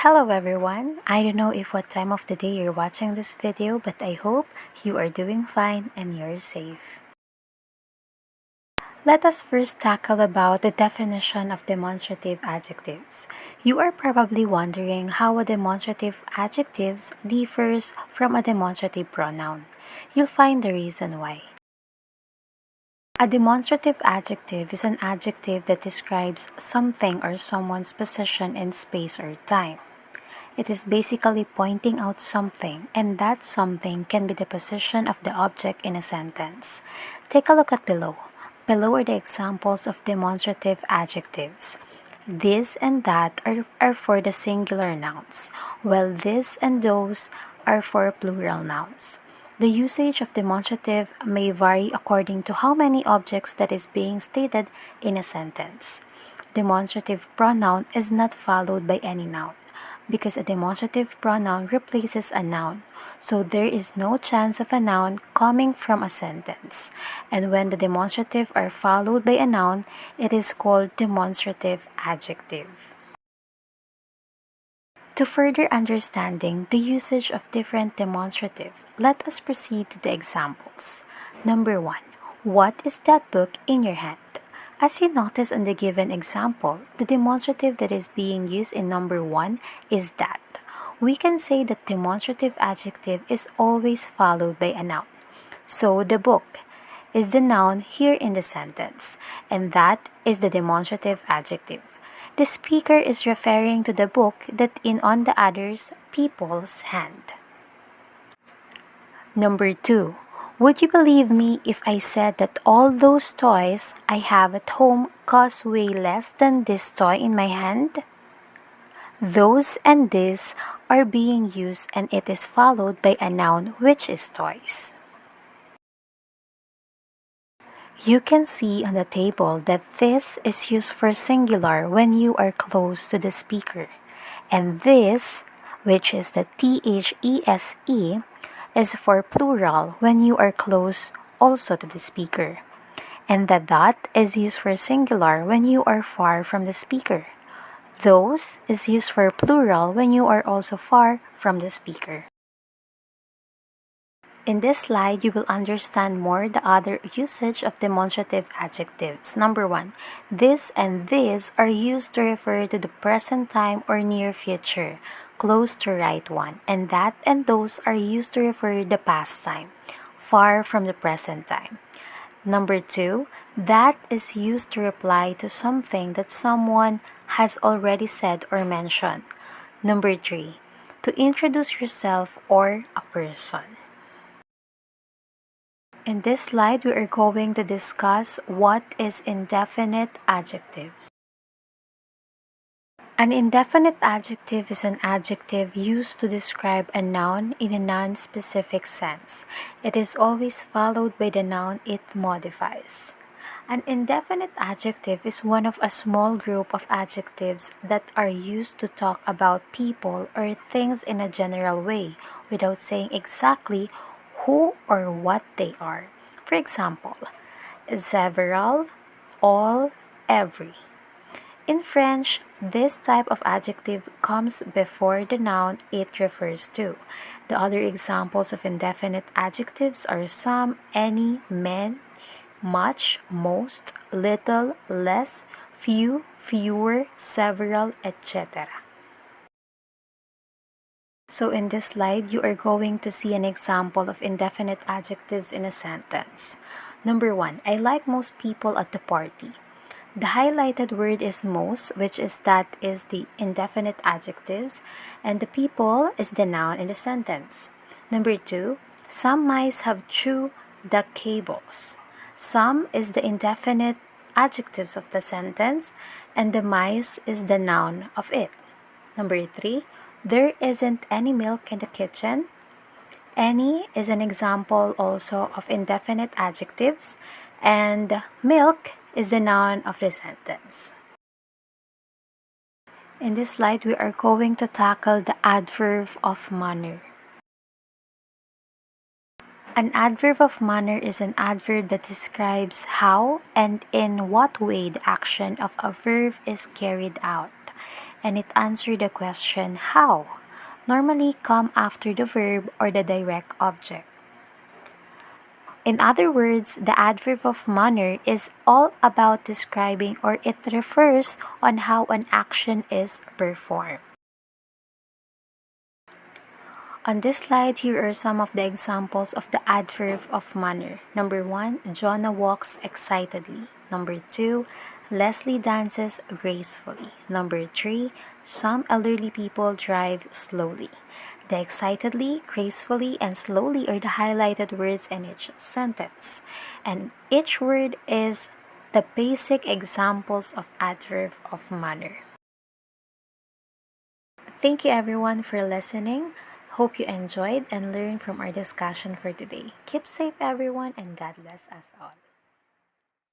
Hello everyone! I don't know if what time of the day you're watching this video, but I hope you are doing fine and you're safe. Let us first tackle about the definition of demonstrative adjectives. You are probably wondering how a demonstrative adjective differs from a demonstrative pronoun. You'll find the reason why. A demonstrative adjective is an adjective that describes something or someone's position in space or time. It is basically pointing out something, and that something can be the position of the object in a sentence. Take a look at below. Below are the examples of demonstrative adjectives. This and that are for the singular nouns, while this and those are for plural nouns. The usage of demonstrative may vary according to how many objects that is being stated in a sentence. Demonstrative pronoun is not followed by any noun, because a demonstrative pronoun replaces a noun, so there is no chance of a noun coming from a sentence. And when the demonstrative are followed by a noun, it is called demonstrative adjective. To further understanding the usage of different demonstrative, let us proceed to the examples. Number 1. What is that book in your hand? As you notice on the given example, the demonstrative that is being used in number 1 is that. We can say that demonstrative adjective is always followed by a noun. So the book is the noun here in the sentence, and that is the demonstrative adjective. The speaker is referring to the book that is on the other's people's hand. Number 2. Would you believe me if I said that all those toys I have at home cost way less than this toy in my hand? Those and this are being used, and it is followed by a noun, which is toys. You can see on the table that this is used for singular when you are close to the speaker, and this, which is the THESE, is for plural when you are close also to the speaker, and the dot is used for singular when you are far from the speaker. Those is used for plural when you are also far from the speaker. In this slide, you will understand more the other usage of demonstrative adjectives. Number 1, this and this are used to refer to the present time or near future, close to right one, and that and those are used to refer to the past time, far from the present time. Number 2, that is used to reply to something that someone has already said or mentioned. Number 3, to introduce yourself or a person. In this slide, we are going to discuss what is indefinite adjectives. An indefinite adjective is an adjective used to describe a noun in a non-specific sense. It is always followed by the noun it modifies. An indefinite adjective is one of a small group of adjectives that are used to talk about people or things in a general way without saying exactly who or what they are. For example, several, all, every. In French, this type of adjective comes before the noun it refers to. The other examples of indefinite adjectives are some, any, many, much, most, little, less, few, fewer, several, etc. So in this slide, you are going to see an example of indefinite adjectives in a sentence. Number 1, I like most people at the party. The highlighted word is most, which is the indefinite adjectives, and the people is the noun in the sentence. Number 2, some mice have chewed the cables. Some is the indefinite adjectives of the sentence, and the mice is the noun of it. Number 3, there isn't any milk in the kitchen. Any is an example also of indefinite adjectives, and milk is the noun of the sentence. In this slide, we are going to tackle the adverb of manor. An adverb of manner is an adverb that describes how and in what way the action of a verb is carried out. and it answers the question how, normally come after the verb or the direct object. In other words, the adverb of manner is all about describing or it refers on how an action is performed. On this slide, here are some of the examples of the adverb of manner. Number 1, Jonah walks excitedly. Number 2, Leslie dances gracefully. Number 3, some elderly people drive slowly. The excitedly, gracefully, and slowly are the highlighted words in each sentence. And each word is the basic examples of adverb of manner. Thank you everyone for listening. Hope you enjoyed and learned from our discussion for today. Keep safe everyone and God bless us all.